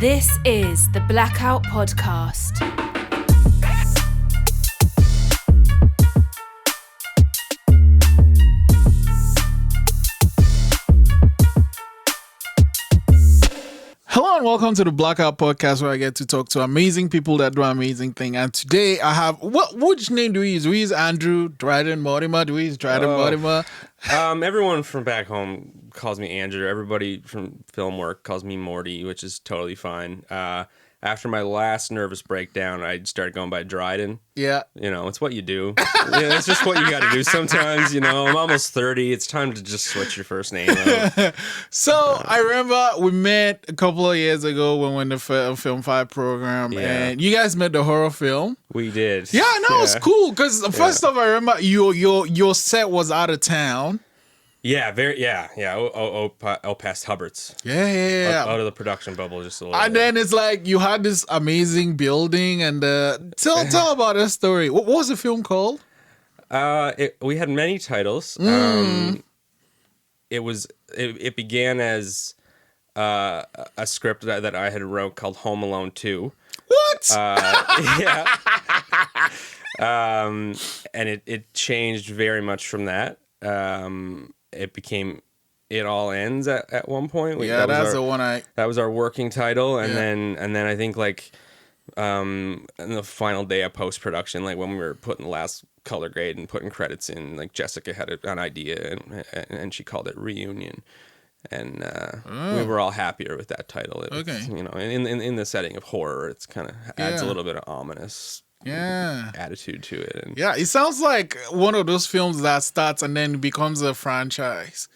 This is the Blackout Podcast. Hello and welcome to the Blackout Podcast, where I get to talk to amazing people that do amazing things. And today I have, which name do we use? Do we use Andrew, Dryden Mortimer? Do we use Dryden Mortimer? Everyone from back home calls me Andrew. Everybody from film work calls me Morty, which is totally fine. After my last nervous breakdown, I started going by Dryden. Yeah. You know, it's what you do. Yeah, it's just what you got to do sometimes, you know. I'm almost 30. It's time to just switch your first name out. So I remember we met a couple of years ago when we were in the Film 5 program, and you guys met the horror film. We did. Yeah, and that was cool, because first off, I remember your set was out of town. Yeah, past Hubbard's. Yeah. Out of the production bubble just a little And bit. then it's like you had this amazing building, and tell about that story. What was the film called? We had many titles. It began as a script that I had wrote called Home Alone 2. What? Yeah. And it changed very much from that. It became It All Ends at one point. That was our working title, and then I think like in the final day of post production, like when we were putting the last color grade and putting credits in, like Jessica had an idea and she called it Reunion, and we were all happier with that title. You know, in the setting of horror, it's kind of adds a little bit of ominous attitude to it. And it sounds like one of those films that starts and then becomes a franchise.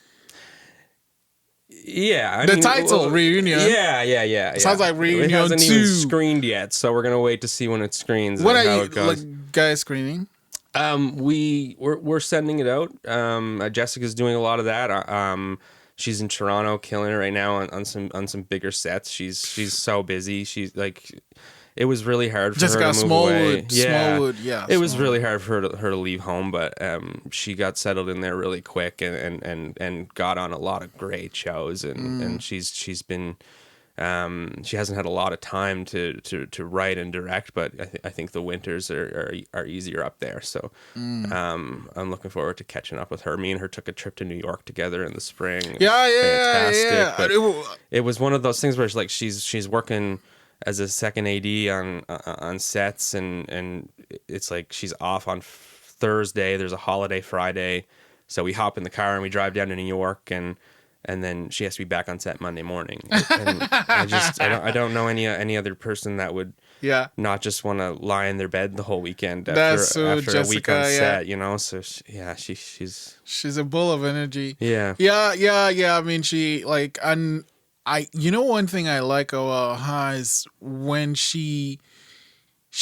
Yeah, the title Reunion. Yeah. It sounds like Reunion. It hasn't 2. even screened yet, so we're gonna wait to see when it screens. When and are how you it goes. guys screening? We're sending it out. Jessica's doing a lot of that. She's in Toronto, killing it right now on some bigger sets. She's so busy. She's like. It was really hard for her to move away. Smallwood, It was really hard for her to leave home, but she got settled in there really quick and got on a lot of great shows, and she's been she hasn't had a lot of time to write and direct, but I think the winters are easier up there. So I'm looking forward to catching up with her. Me and her took a trip to New York together in the spring. Fantastic. But it was one of those things where she's working as a second AD on sets, and it's like she's off on Thursday. There's a holiday Friday, so we hop in the car and we drive down to New York, and then she has to be back on set Monday morning. And I don't know any other person that would not just want to lie in their bed the whole weekend after a week on set, you know. So she's a bull of energy. Yeah. I mean, one thing I like about her is when she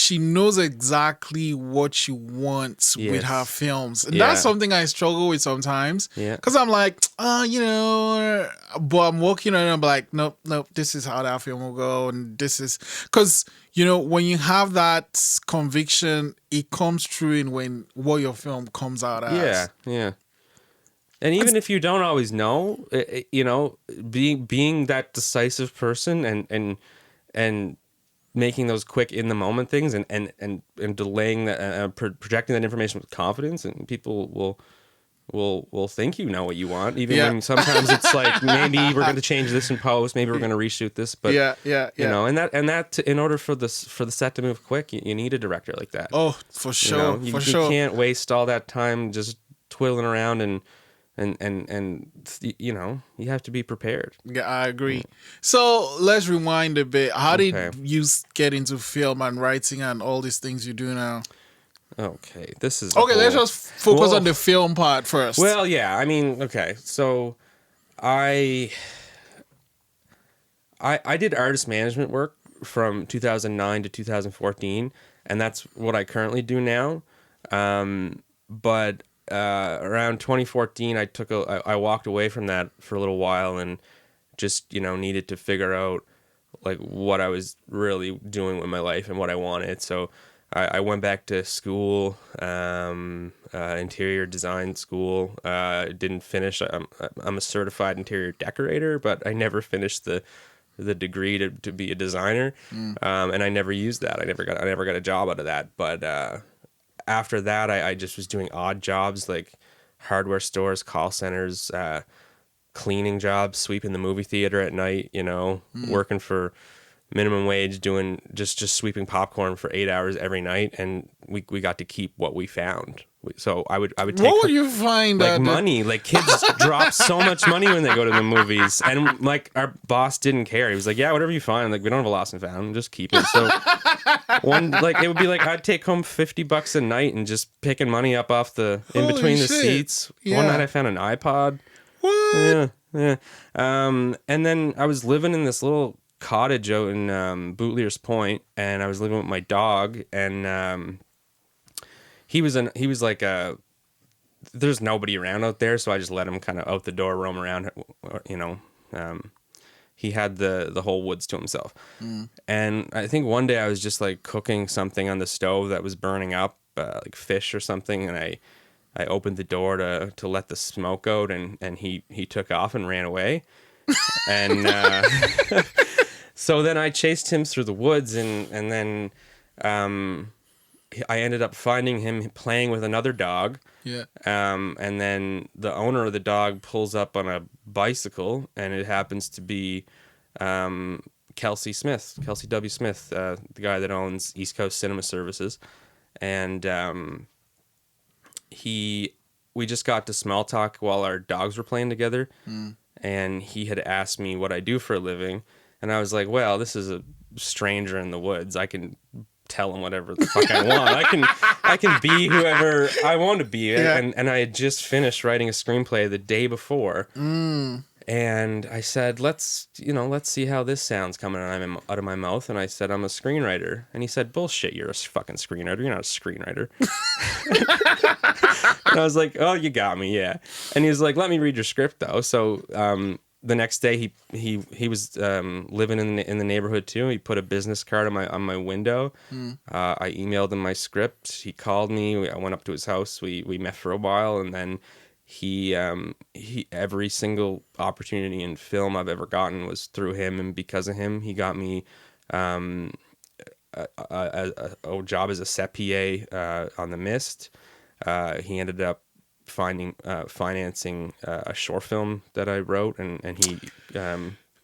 knows exactly what she wants with her films. And that's something I struggle with sometimes. Yeah. Because I'm like, but I'm working on it, I'm like, nope, this is how that film will go. And this is... Because, when you have that conviction, it comes through in what your film comes out as. Yeah. And even if you don't always know, being that decisive person and making those quick in the moment things and delaying that, projecting that information with confidence, and people will think you know what you want, even when sometimes it's like, maybe we're going to change this in post, maybe we're going to reshoot this, but you know, and that in order for the set to move quick, you need a director like that. Oh, for sure, you can't waste all that time just twiddling around and you have to be prepared. Yeah, I agree. So let's rewind a bit. How did you get into film and writing and all these things you do now? Okay, this is let's just focus on the film part first. Well, yeah, I mean, okay, so I did artist management work from 2009 to 2014, and that's what I currently do now. But around 2014, I walked away from that for a little while and just needed to figure out like what I was really doing with my life and what I wanted. So I went back to school, interior design school. Didn't finish. I'm a certified interior decorator, but I never finished the the degree to be a designer, and I never used that. I never got a job out of that. But after that, I just was doing odd jobs like hardware stores, call centers, cleaning jobs, sweeping the movie theater at night. Working for minimum wage, doing just sweeping popcorn for 8 hours every night, and we got to keep what we found. So I would take what would you find? Like money. Like kids drop so much money when they go to the movies, and like our boss didn't care. He was like, "Yeah, whatever you find. Like we don't have a lost and found. Just keep it." So it would be like I'd take home $50 a night and just picking money up off in between the seats. Yeah. One night I found an iPod. What? Yeah. And then I was living in this little cottage out in Bootleers Point, and I was living with my dog, and he was like there's nobody around out there, so I just let him kind of out the door roam around. He had the whole woods to himself. And I think one day I was just like cooking something on the stove that was burning up, like fish or something, and I opened the door to let the smoke out, and he took off and ran away. And so then I chased him through the woods, and then I ended up finding him playing with another dog. Yeah. And then the owner of the dog pulls up on a bicycle, and it happens to be Kelsey W. Smith, the guy that owns East Coast Cinema Services. And we just got to small talk while our dogs were playing together. And he had asked me what I do for a living. And I was like, well, this is a stranger in the woods. I can tell him whatever the fuck I want. I can be whoever I want to be. Yeah. And I had just finished writing a screenplay the day before. And I said, let's see how this sounds coming out of my mouth. And I said, I'm a screenwriter. And he said, bullshit, you're a fucking screenwriter. You're not a screenwriter. And I was like, oh, you got me, yeah. And he was like, let me read your script, though. So the next day, he was living in the neighborhood, too. He put a business card on my window. I emailed him my script. He called me. I went up to his house. We met for a while, and then he every single opportunity in film I've ever gotten was through him, and because of him, he got me a job as a set PA on The Mist. He ended up financing a short film that I wrote, and he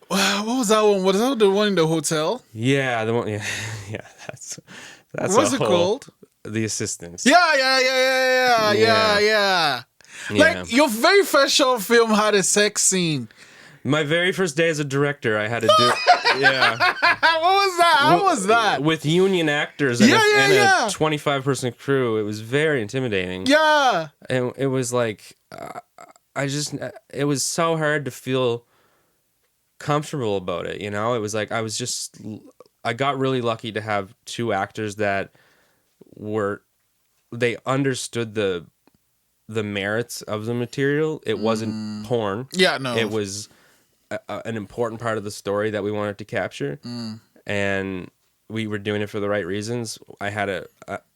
what was that one? Was that the one in the hotel? Yeah, the one. Yeah. That's what's it called? The Assistants. Yeah. Like your very first short film had a sex scene. My very first day as a director, I had to do. Yeah. What was that? How was that? With union actors and a 25-person crew. It was very intimidating. Yeah. And it was like, it was so hard to feel comfortable about it. It was like, I got really lucky to have two actors that they understood the merits of the material. It wasn't porn. Yeah, no. It was an important part of the story that we wanted to capture, and we were doing it for the right reasons. I had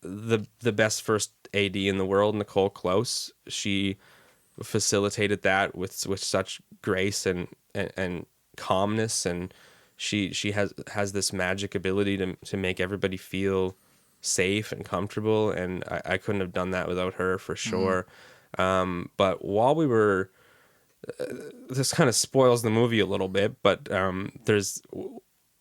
the best first AD in the world, Nicole Close. She facilitated that with such grace and calmness, and she has this magic ability to make everybody feel safe and comfortable, and I couldn't have done that without her for sure. But while we were this kind of spoils the movie a little bit, but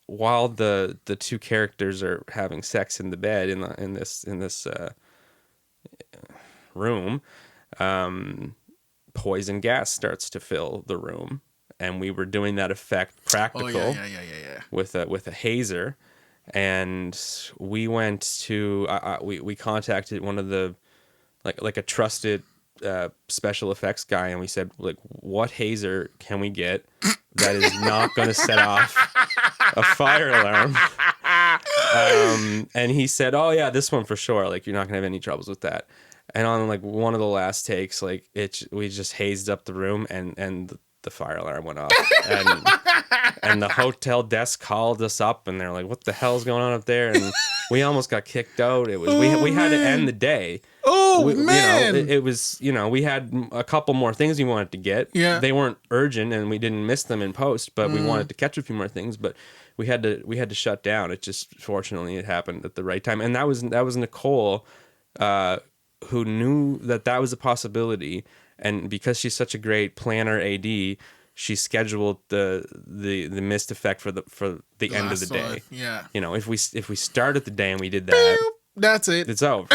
while the two characters are having sex in the bed in this room, poison gas starts to fill the room, and we were doing that effect practical with a hazer, and we went to we contacted one of the like a trusted special effects guy, and we said, like, what hazer can we get that is not going to set off a fire alarm? And he said, oh yeah, this one for sure, like you're not gonna have any troubles with that. And on like one of the last takes, like we just hazed up the room, and the fire alarm went off, and the hotel desk called us up, and they're like, what the hell's going on up there? And we almost got kicked out. It was we had to end the day. man. It was, we had a couple more things we wanted to get. Yeah. They weren't urgent and we didn't miss them in post, but we wanted to catch a few more things, but we had to shut down. It just, fortunately, it happened at the right time. And that was Nicole, who knew that was a possibility. And because she's such a great planner AD, she scheduled the mist effect for the end of the day. Yeah. If we started the day and we did that, that's it. it's over.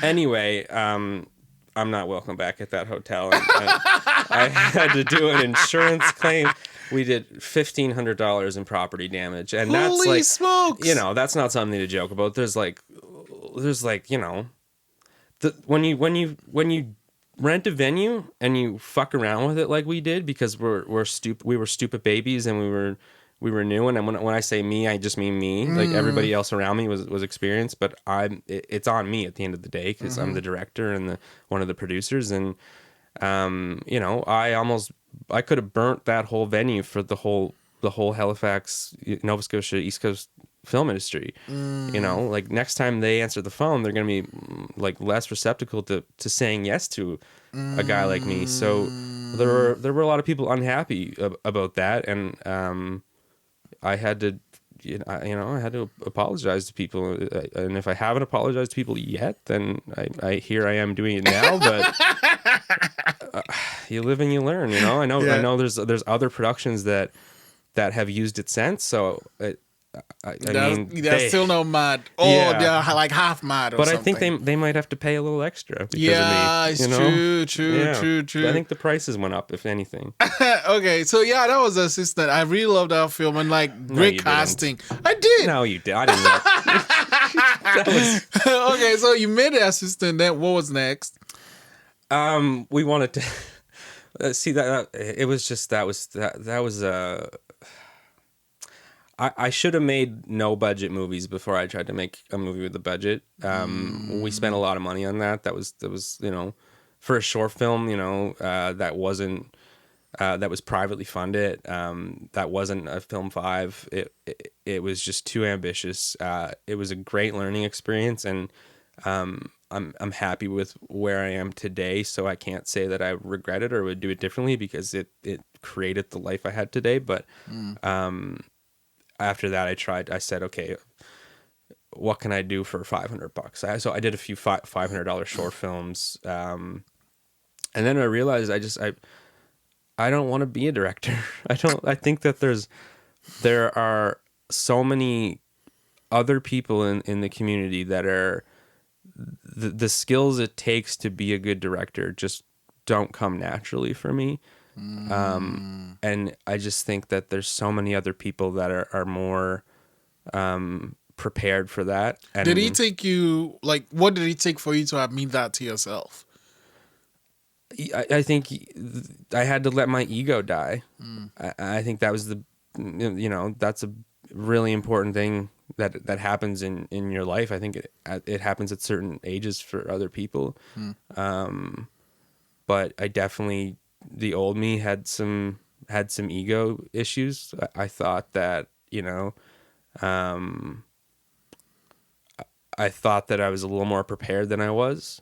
Anyway, I'm not welcome back at that hotel. I had to do an insurance claim. We did $1,500 in property damage, and that's Holy like, smokes. That's not something to joke about. There's like, when you rent a venue and you fuck around with it like we did, because we were stupid babies and we were new. And when I say me, I just mean me. Like everybody else around me was experienced, but it's on me at the end of the day, because I'm the director and one of the producers. And I could have burnt that whole venue for the whole Halifax, Nova Scotia, East Coast film industry. Like next time they answer the phone, they're going to be like less receptacle to saying yes to a guy like me. So there were a lot of people unhappy about that, and I had to I had to apologize to people, and if I haven't apologized to people yet, then I here I am doing it now. But you live and you learn. I know there's other productions that have used it since. So I mean, they're still no mad. They're like half mad. But something. I think they might have to pay a little extra because of me. It's true. I think the prices went up, if anything. Okay, so that was Assistant. I really loved that film, and great casting. I did. No, you did. I didn't know. Okay, so you made the Assistant. Then what was next? We wanted to see that. It was just that was. I should have made no budget movies before I tried to make a movie with a budget. We spent a lot of money on that. That was for a short film, that was privately funded. That wasn't a film 5. It was just too ambitious. It was a great learning experience, and I'm happy with where I am today. So I can't say that I regret it or would do it differently, because it created the life I had today. But after that, I said, okay, what can I do for $500? So I did a few $500 short films. And then I realized I don't want to be a director. I think that there are so many other people in the community that are the skills it takes to be a good director just don't come naturally for me. And I just think that there's so many other people that are more prepared for that. And did he take you, what did it take for you to admit that to yourself? I think I had to let my ego die. I think that was that's a really important thing that happens in your life. I think it happens at certain ages for other people. But I definitely, the old me had some ego issues. I thought that, I thought that I was a little more prepared than I was.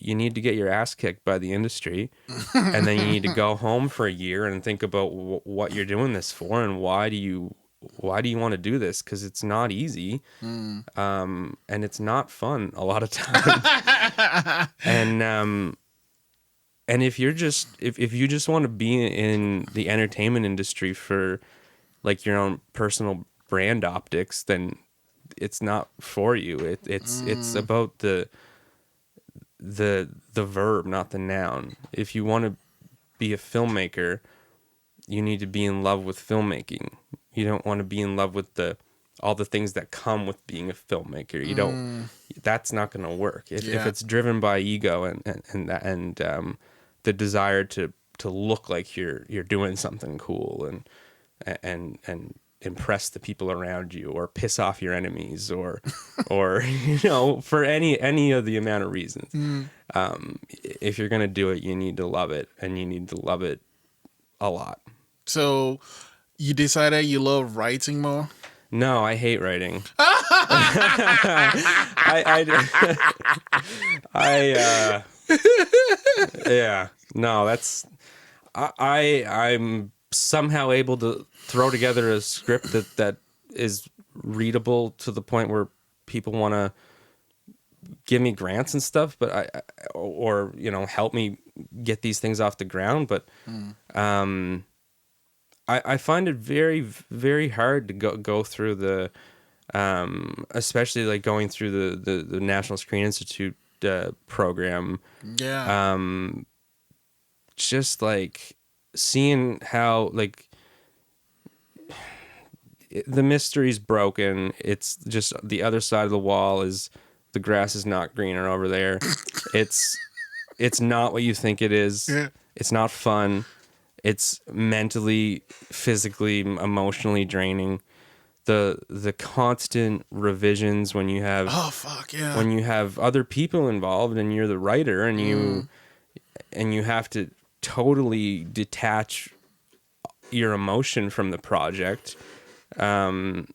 You need to get your ass kicked by the industry, and then you need to go home for a year and think about what you're doing this for, and why do you want to do this? Because it's not easy, and it's not fun a lot of times. And if you just want to be in the entertainment industry for your own personal brand optics, then it's not for you. It's about the verb, not the noun. If you want to be a filmmaker, you need to be in love with filmmaking. You don't want to be in love with all the things that come with being a filmmaker. You don't. That's not going to work. If it's driven by ego and the desire to look like you're doing something cool and impress the people around you, or piss off your enemies, or for any of the amount of reasons. If you're gonna do it, you need to love it, and you need to love it a lot. So you decided you love writing more? No, I hate writing. Yeah, no, I'm somehow able to throw together a script that is readable to the point where people want to give me grants and stuff, but or help me get these things off the ground. But I find it very, very hard to go through the, especially like going through the National Screen Institute program. Yeah. Just like seeing how like the mystery's broken. It's just the other side of the wall is the grass is not greener over there. It's not what you think it is. Yeah. It's not fun. It's mentally, physically, emotionally draining. The constant revisions when you have when you have other people involved and you're the writer and you have to totally detach your emotion from the project and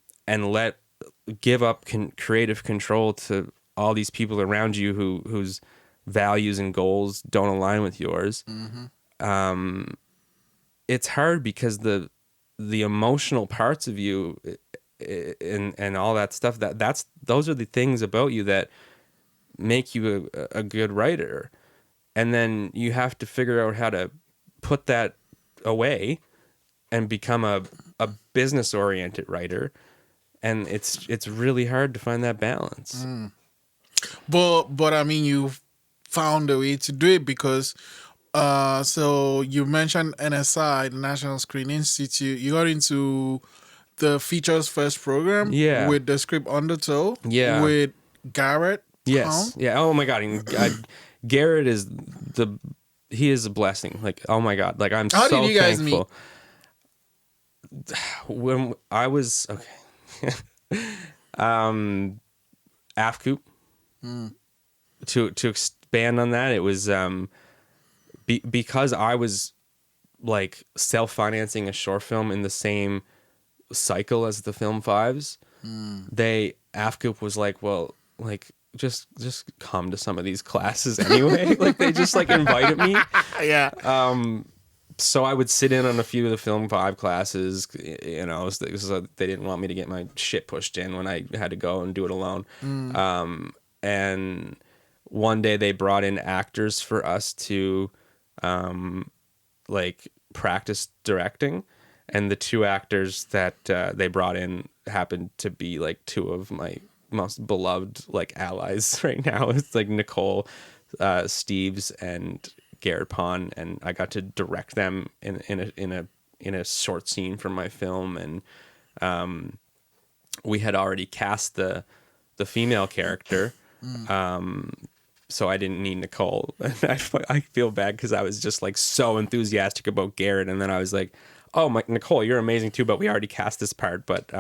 give up creative control to all these people around you whose values and goals don't align with yours. It's hard because the emotional parts of you and all that stuff those are the things about you that make you a good writer, and then you have to figure out how to put that away and become a business oriented writer, and it's really hard to find that balance. But I mean, you found a way to do it because so you mentioned NSI, the National Screen Institute. You got into the Features First program, with the script Undertow, with Garrett. Yes, yeah. Oh my God, Garrett is he is a blessing. Like, oh my God, like I'm How so did you guys thankful. Meet? When I was AFCOOP. To expand on that, it was because I was like self-financing a short film in the same cycle as the Film Fives. AFCOOP was like, well, like just come to some of these classes anyway. Like they just like invited me. Yeah. So I would sit in on a few of the Film 5 classes, so they didn't want me to get my shit pushed in when I had to go and do it alone. And one day they brought in actors for us to like practice directing, and the two actors that they brought in happened to be like two of my most beloved like allies right now. It's like Nicole Steves and Garrett Pond, and I got to direct them in a short scene from my film, and we had already cast the female character. So I didn't need Nicole. I feel bad because I was just like so enthusiastic about Garrett, and then I was like, "Oh, Nicole, you're amazing too." But we already cast this part. But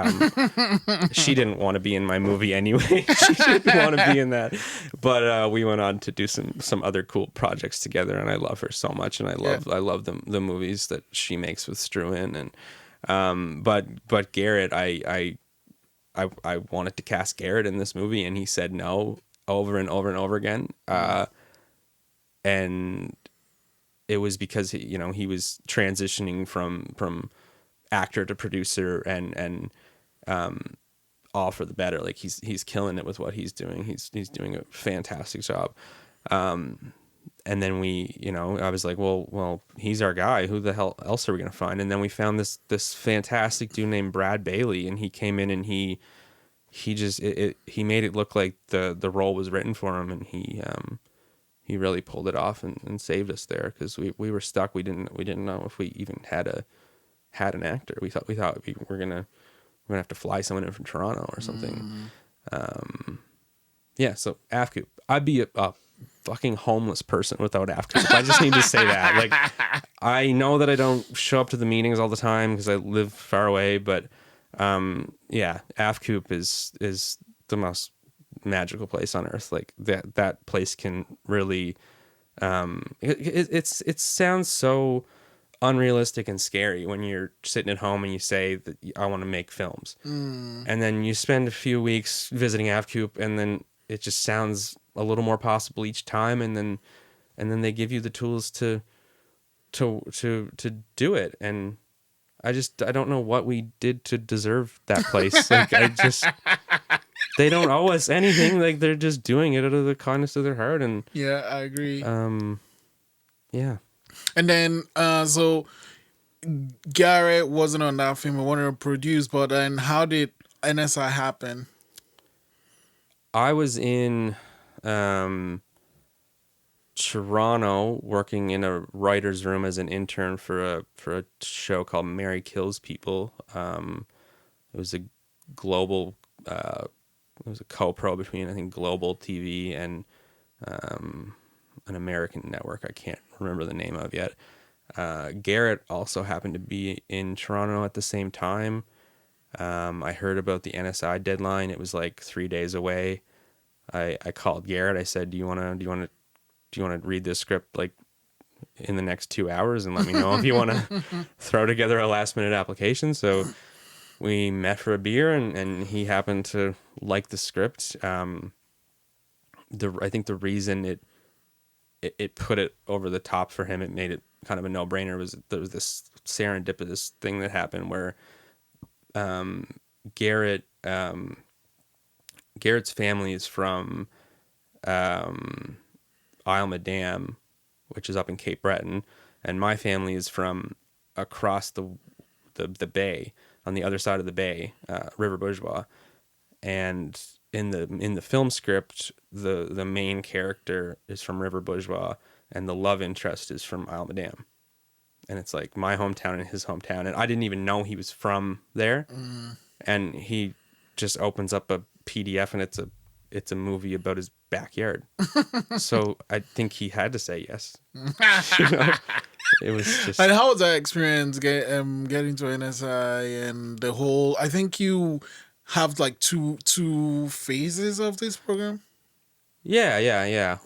she didn't want to be in my movie anyway. She didn't want to be in that. But we went on to do some other cool projects together, and I love her so much, and I love the movies that she makes with Struan. And but Garrett, I wanted to cast Garrett in this movie, and he said no over and over and over again. And it was because he was transitioning from actor to producer, and all for the better. Like he's killing it with what he's doing. He's doing a fantastic job. And then I was like, well, he's our guy. Who the hell else are we gonna find? And then we found this fantastic dude named Brad Bailey, and he came in and he made it look like the role was written for him, and he really pulled it off and saved us there, because we were stuck. We didn't know if we even had an actor. We thought we were gonna have to fly someone in from Toronto or something. So AFCOOP, I'd be a fucking homeless person without AFCOOP. I just need to say that. Like, I know that I don't show up to the meetings all the time because I live far away, but AFCOOP is the most magical place on earth. Like that place can really it sounds so unrealistic and scary when you're sitting at home and you say that I want to make films. And then you spend a few weeks visiting AFCOOP, and then it just sounds a little more possible each time, and then they give you the tools to do it. And I don't know what we did to deserve that place. Like, they don't owe us anything. Like, they're just doing it out of the kindness of their heart. And yeah, I agree. Yeah. And then, so Garrett wasn't on that film. I wanted to produce, but then how did NSI happen? I was in Toronto working in a writer's room as an intern for a show called Mary Kills People. It was a global, it was a co-pro between, I think, Global TV and an American network I can't remember the name of yet. Garrett also happened to be in Toronto at the same time. I heard about the NSI deadline. It was like 3 days away. I called Garrett. I said, do you want to read this script like in the next 2 hours and let me know if you want to throw together a last minute application? So we met for a beer, and he happened to like the script. I think the reason it put it over the top for him, it made it kind of a no-brainer, was there was this serendipitous thing that happened where Garrett's family is from Isle Madame, which is up in Cape Breton, and my family is from across the bay, on the other side of the bay, River Bourgeois. And in the film script, the main character is from River Bourgeois, and the love interest is from Isle Madame. And it's like my hometown and his hometown, and I didn't even know he was from there. And he just opens up a PDF, and it's a movie about his backyard. So I think he had to say yes. You know? It was just. And how was that experience getting to NSI and the whole? I think you have like two phases of this program. Yeah.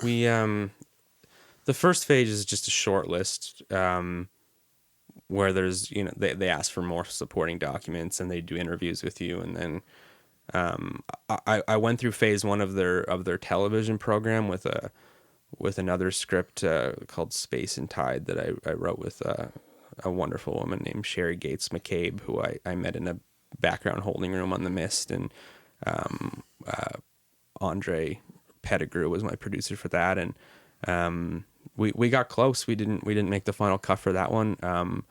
We the first phase is just a short list where there's, they ask for more supporting documents and they do interviews with you, and then I went through phase one of their television program with another script called Space and Tide that I wrote with a wonderful woman named Sherry Gates McCabe, who I met in a background holding room on The Mist, and Andre Pettigrew was my producer for that, and we got close. We didn't make the final cut for that one.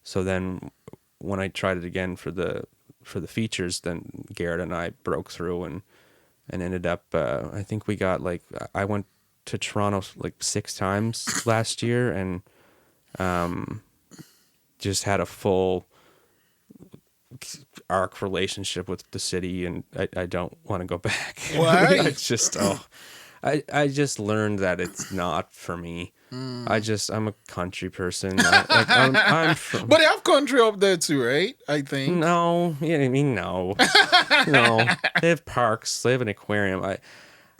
So then when I tried it again for the features, then Garrett and I broke through and ended up, I think we got I went to Toronto like 6 times last year, and just had a full arc relationship with the city, and I don't want to go back. Why? It's just, I just learned that it's not for me. I'm a country person. I'm from... But they have country up there too, right? I think. No, no. No, they have parks. They have an aquarium.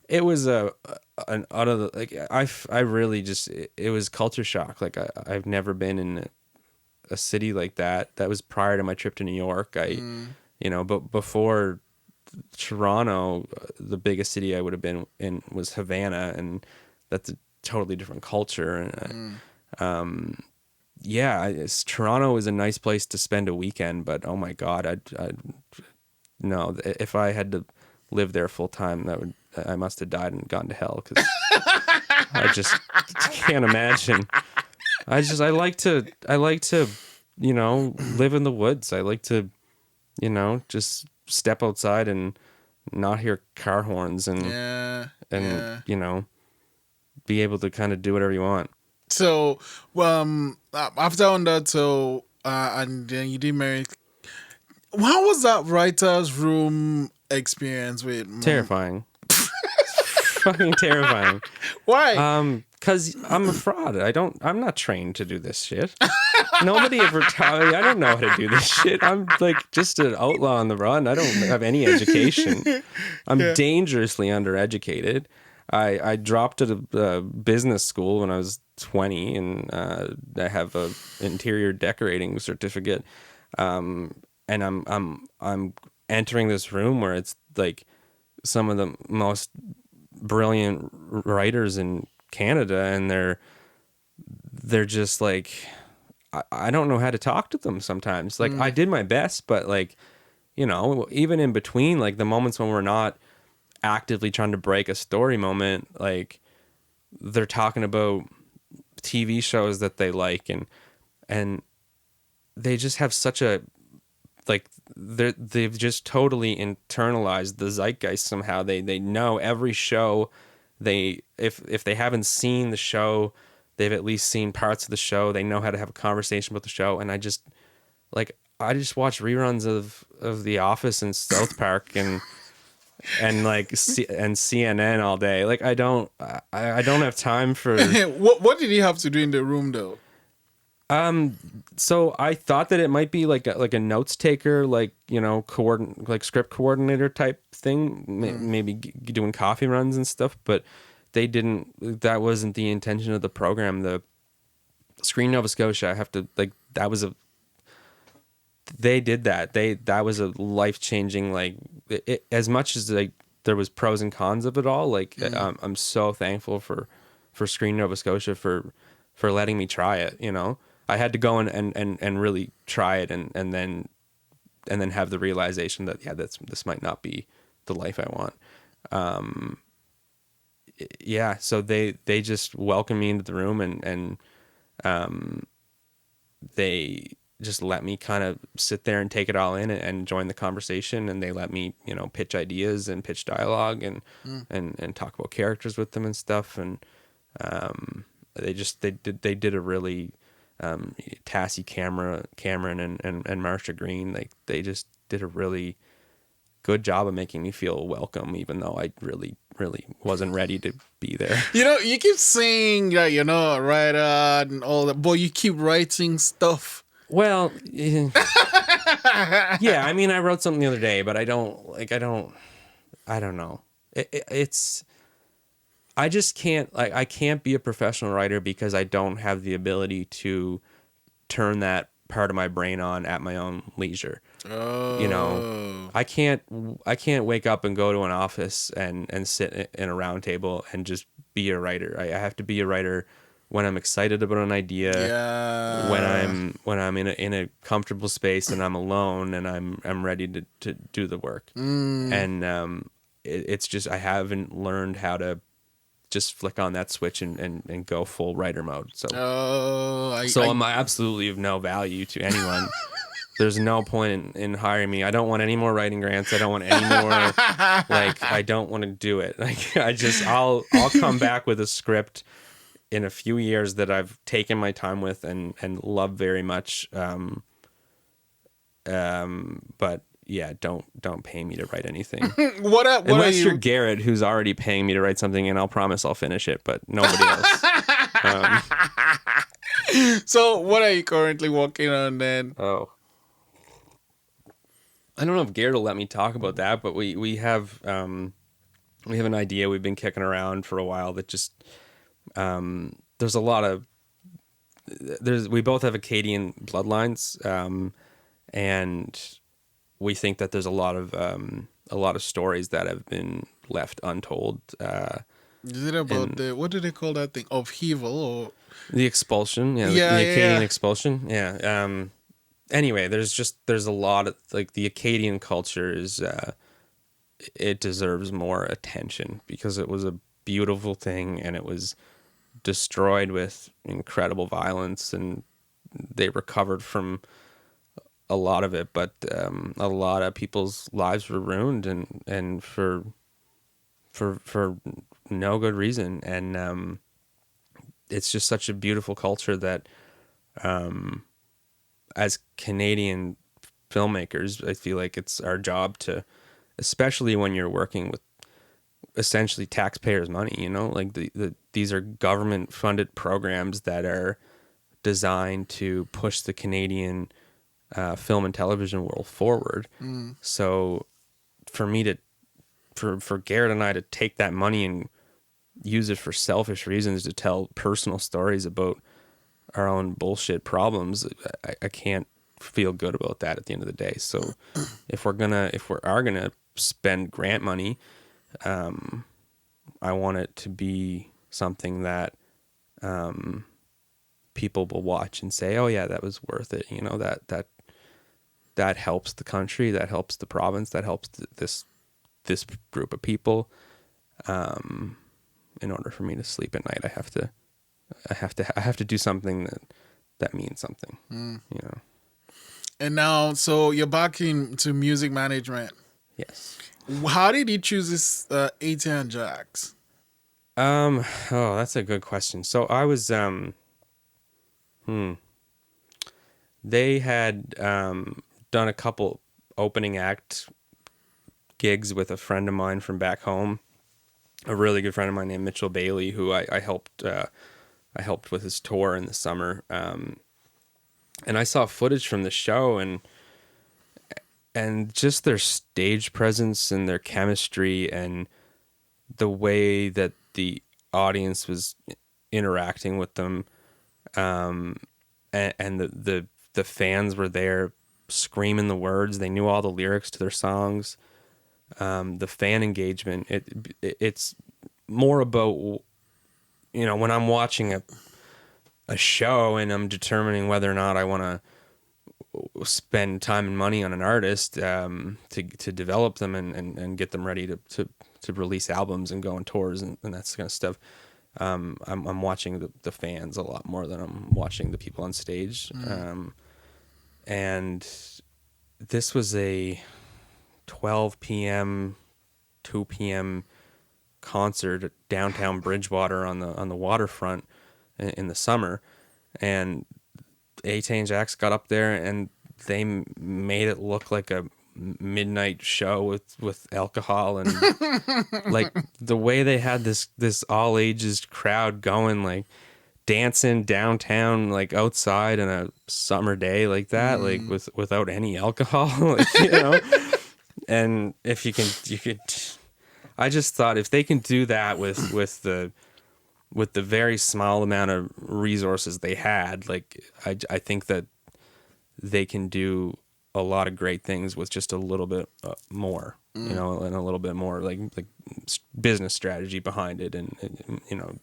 It was an out of the, I really just, it was culture shock. I've never been in a city like that. That was prior to my trip to New York. But before Toronto, the biggest city I would have been in was Havana, and that's a totally different culture. And Toronto is a nice place to spend a weekend, but oh my God, no, if I had to live there full time, I must have died and gone to hell, because I just can't imagine. I like to live in the woods. I like to just step outside and not hear car horns and be able to kind of do whatever you want. So after on that, and then you did marry. How was that writer's room experience with Mom? Terrifying. Fucking terrifying. Why? Because I'm a fraud. I'm not trained to do this shit. Nobody ever taught me. I don't know how to do this shit. I'm just an outlaw on the run. I don't have any education. I'm dangerously undereducated. I dropped out of business school when I was 20, and I have a interior decorating certificate. And I'm entering this room where it's like some of the most brilliant writers in Canada, and they're just like, I don't know how to talk to them sometimes. Like I did my best, but like, you know, even in between, like the moments when we're not actively trying to break a story moment, like they're talking about TV shows that they like, and they just have such a, like they've just totally internalized the zeitgeist somehow. They know every show. If they haven't seen the show, they've at least seen parts of the show. They know how to have a conversation about the show. And I just watch reruns of The Office and South Park and CNN all day. Like I don't have time for. What did he have to do in the room though? So I thought that it might be like a notes taker, like, you know, like script coordinator type thing, maybe doing coffee runs and stuff, but they didn't. That wasn't the intention of the program. The Screen Nova Scotia, I have to, like, they did that. That was a life changing, like, as much as like there was pros and cons of it all. Like I'm so thankful for Screen Nova Scotia for letting me try it. You know, I had to go and really try it and then have the realization that this might not be the life I want. Yeah, so they just welcomed me into the room and they just let me kind of sit there and take it all in and join the conversation, and they let me, you know, pitch ideas and pitch dialogue and talk about characters with them and stuff, and they did a really Tassie Cameron and Marsha Green, like they just did a really good job of making me feel welcome, even though I really wasn't ready to be there. You know, you keep saying that you're not a writer and all that, but you keep writing stuff. Well, yeah, I mean, I wrote something the other day, but I don't know. It's, I just can't, like, I can't be a professional writer because I don't have the ability to turn that part of my brain on at my own leisure. Oh. You know, I can't wake up and go to an office and sit in a round table and just be a writer. I have to be a writer when I'm excited about an idea, when I'm in a comfortable space and I'm alone and I'm ready to do the work. And it's just, I haven't learned how to just flick on that switch and go full writer mode. So I'm absolutely of no value to anyone. There's no point in hiring me. I don't want any more writing grants. I don't want any more, like, I don't want to do it. Like, I'll come back with a script in a few years that I've taken my time with and love very much. But yeah, don't pay me to write anything. Unless you're Garrett, who's already paying me to write something, and I'll promise I'll finish it, but nobody else. So what are you currently working on then? Oh, I don't know if Garrett will let me talk about that, but we have an idea we've been kicking around for a while that just, there's a lot of, we both have Acadian bloodlines, and we think that there's a lot of stories that have been left untold. Is it about what do they call that thing? Upheaval or the expulsion? Yeah, the Acadian expulsion. Yeah. Anyway, there's a lot of, like, the Acadian culture is, it deserves more attention because it was a beautiful thing and it was destroyed with incredible violence, and they recovered from a lot of it, but a lot of people's lives were ruined and for no good reason. And it's just such a beautiful culture that as Canadian filmmakers, I feel like it's our job to, especially when you're working with essentially taxpayers' money, you know, like these are government funded programs that are designed to push the Canadian film and television world forward. So for me for Garrett and I to take that money and use it for selfish reasons to tell personal stories about our own bullshit problems, I can't feel good about that at the end of the day. So if we are gonna spend grant money, I want it to be something that people will watch and say, oh yeah, that was worth it. You know, that helps the country, that helps the province, that helps this group of people. In order for me to sleep at night, I have to do something that means something. You know. And now, so you're back into music management. Yes. How did you choose this Atay JAX? Oh, that's a good question. So I was they had done a couple opening act gigs with a friend of mine from back home, a really good friend of mine named Mitchell Bailey, who I helped with his tour in the summer. And I saw footage from the show and just their stage presence and their chemistry and the way that the audience was interacting with them, and the fans were there screaming the words. They knew all the lyrics to their songs. The fan engagement, it's more about, you know, when I'm watching a show and I'm determining whether or not I want to spend time and money on an artist to develop them and get them ready to release albums and go on tours and that kind of stuff. I'm watching the fans a lot more than I'm watching the people on stage. And this was a 12 p.m., 2 p.m. concert at downtown Bridgewater on the waterfront in the summer, and Atay JAX got up there and they made it look like a midnight show with alcohol and like the way they had this all ages crowd going, like dancing downtown, like outside in a summer day like that, like without any alcohol, like, you know. And if you could, I just thought if they can do that with the very small amount of resources they had, like I think that they can do a lot of great things with just a little bit more, you know, and a little bit more like business strategy behind it, and you know,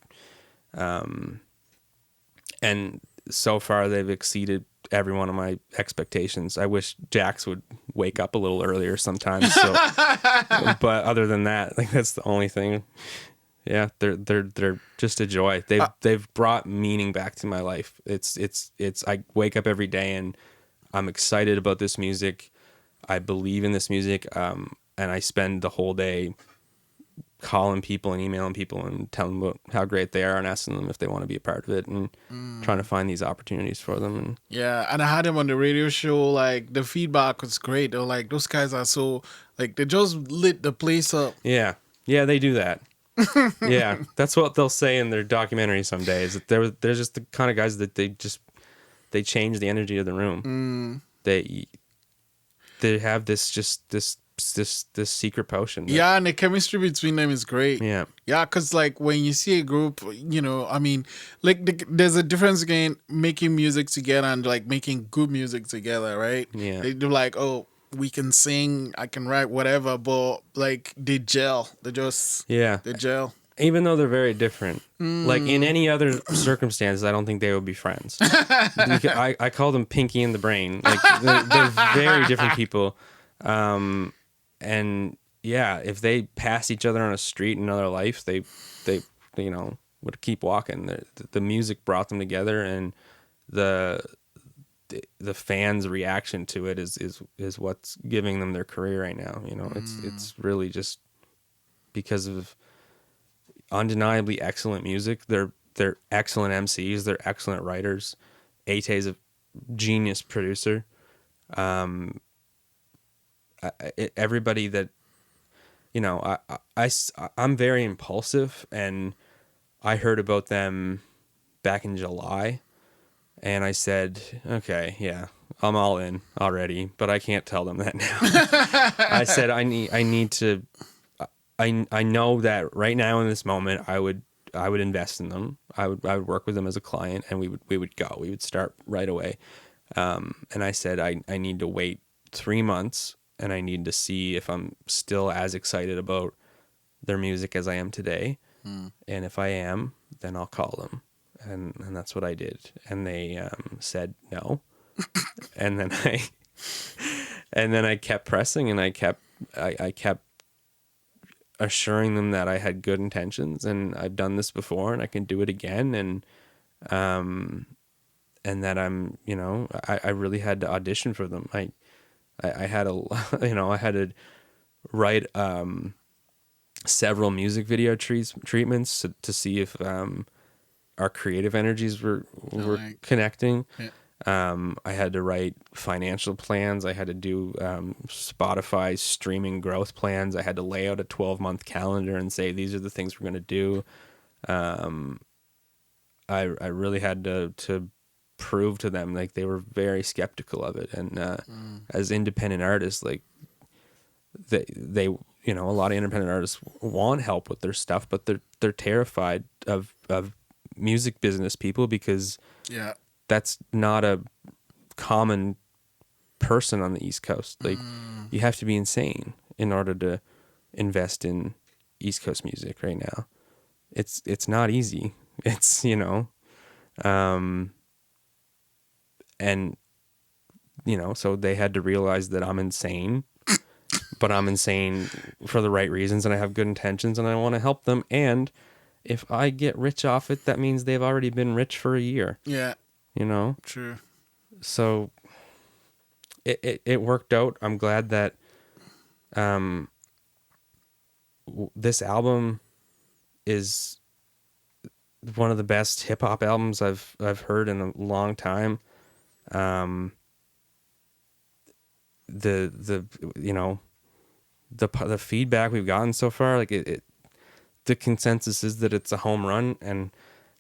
and so far they've exceeded every one of my expectations. I wish Jax would wake up a little earlier sometimes. So, but other than that, like that's the only thing. Yeah, they're just a joy. They've brought meaning back to my life. It's I wake up every day and I'm excited about this music. I believe in this music, and I spend the whole day calling people and emailing people and telling them about how great they are and asking them if they want to be a part of it and trying to find these opportunities for them. And yeah, and I had them on the radio show. Like the feedback was great. They're like, those guys are so, like, they just lit the place up. Yeah, they do that. Yeah, that's what they'll say in their documentary some days. They're just the kind of guys that they change the energy of the room. They have this secret potion. Yeah, and the chemistry between them is great. Yeah, because like when you see a group, you know, I mean, like there's a difference again making music together and like making good music together, right? Yeah, they do like, oh, we can sing, I can write, whatever, but like they gel. They gel. Even though they're very different. Like in any other circumstances, I don't think they would be friends. I call them Pinky and the Brain. Like they're very different people. And yeah, if they pass each other on a street in another life, they you know would keep walking. The music brought them together, and the fans' reaction to it is what's giving them their career right now. You know, it's really just because of undeniably excellent music. They're excellent MCs. They're excellent writers. Atay's a genius producer. Everybody that, you know, I'm very impulsive, and I heard about them back in July, and I said, okay, yeah, I'm all in already, but I can't tell them that now. I said I need to. I know that right now in this moment, I would would invest in them. I would work with them as a client, and we would go. We would start right away. And I said, I need to wait 3 months, and I need to see if I'm still as excited about their music as I am today. And if I am, then I'll call them. And that's what I did. And they said no. And then I kept pressing, and I kept assuring them that I had good intentions, and I've done this before, and I can do it again. And that I'm, I really had to audition for them. I had I had to write several music video treatments to see if our creative energies were connecting. Yeah. I had to write financial plans. I had to do Spotify streaming growth plans. I had to lay out a 12-month calendar and say, these are the things we're going to do. I really had to prove to them, like, they were very skeptical of it. And as independent artists, like, they a lot of independent artists want help with their stuff, but they're terrified of music business people, because that's not a common person on the East Coast. Like, you have to be insane in order to invest in East Coast music right now. It's not easy. It's, and, so they had to realize that I'm insane, but I'm insane for the right reasons, and I have good intentions, and I want to help them. And if I get rich off it, that means they've already been rich for a year. Yeah. True. So it worked out. I'm glad that this album is one of the best hip hop albums I've heard in a long time. The feedback we've gotten so far, like the consensus is that it's a home run, and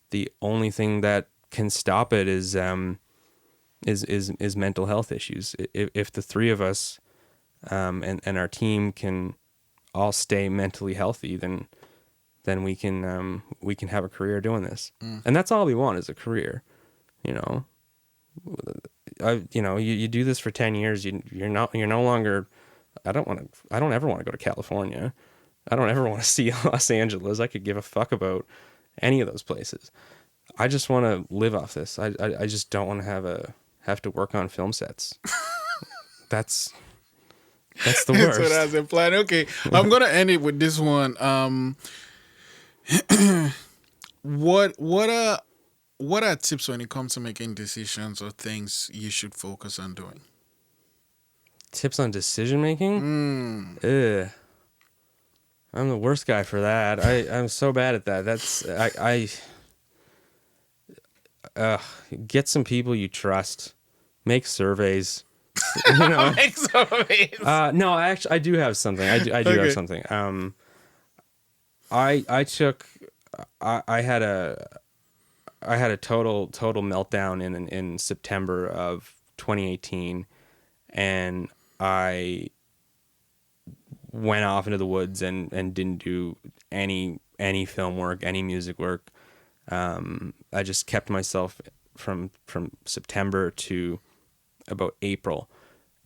the only thing that can stop it is mental health issues. If the three of us and our team can all stay mentally healthy, then we can have a career doing this. And that's all we want, is a career. You do this for 10 years, you're no longer. I don't ever want to go to California. I don't ever want to see Los Angeles. I could give a fuck about any of those places. I just want to live off this. I just don't want to have to work on film sets. That's the worst. That's what I was implying. Okay, I'm gonna end it with this one. What are tips when it comes to making decisions or things you should focus on doing? Tips on decision making? I'm the worst guy for that. I'm so bad at that. That's get some people you trust. Make surveys. Make surveys. No, I do have something. I do have something. I had a total meltdown in September of 2018, and I went off into the woods and didn't do any film work, any music work. I just kept myself from September to about April,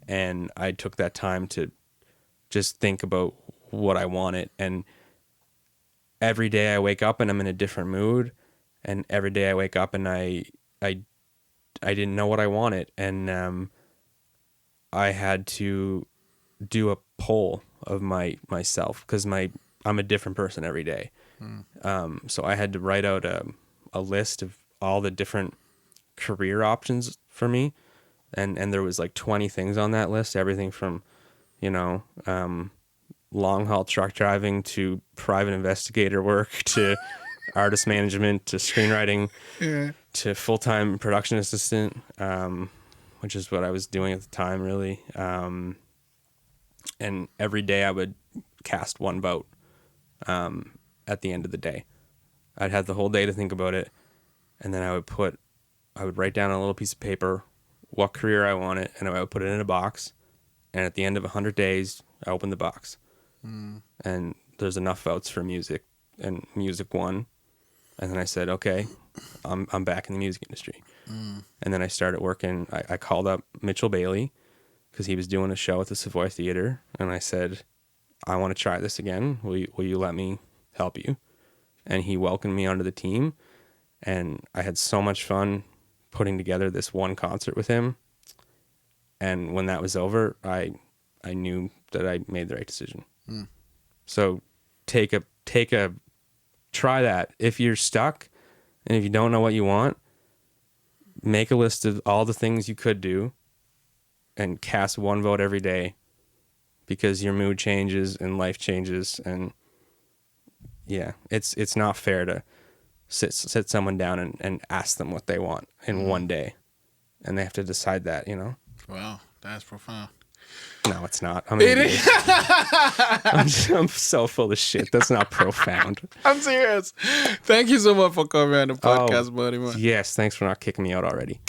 and I took that time to just think about what I wanted. And every day I wake up and I'm in a different mood, and every day I wake up and I didn't know what I wanted, and I had to do a poll of myself, because I'm a different person every day. So I had to write out a list of all the different career options for me, and there was like 20 things on that list, everything from long haul truck driving to private investigator work to artist management to screenwriting to full-time production assistant, which is what I was doing at the time, really. And every day I would cast one vote at the end of the day. I'd have the whole day to think about it, and then I would write down on a little piece of paper what career I wanted, and I would put it in a box, and at the end of 100 days, I opened the box. And there's enough votes for music, and music won. And then I said, okay, I'm back in the music industry. And then I started working. I called up Mitchell Bailey because he was doing a show at the Savoy Theater. And I said, I want to try this again. Will you let me help you? And he welcomed me onto the team. And I had so much fun putting together this one concert with him. And when that was over, I knew that I made the right decision. So try that. If you're stuck and if you don't know what you want, make a list of all the things you could do and cast one vote every day, because your mood changes and life changes. And yeah, it's not fair to sit someone down and ask them what they want in one day, and they have to decide that, you know? Wow, that's profound. No, it's not. I'm so full of shit. That's not profound. I'm serious. Thank you so much for coming on the podcast, buddy. Man. Yes, thanks for not kicking me out already.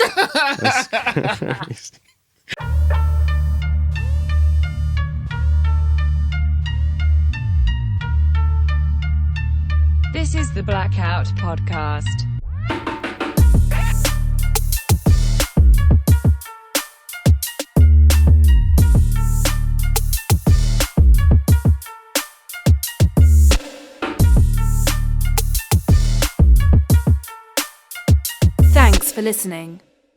This is the Blackout Podcast. Thanks for listening.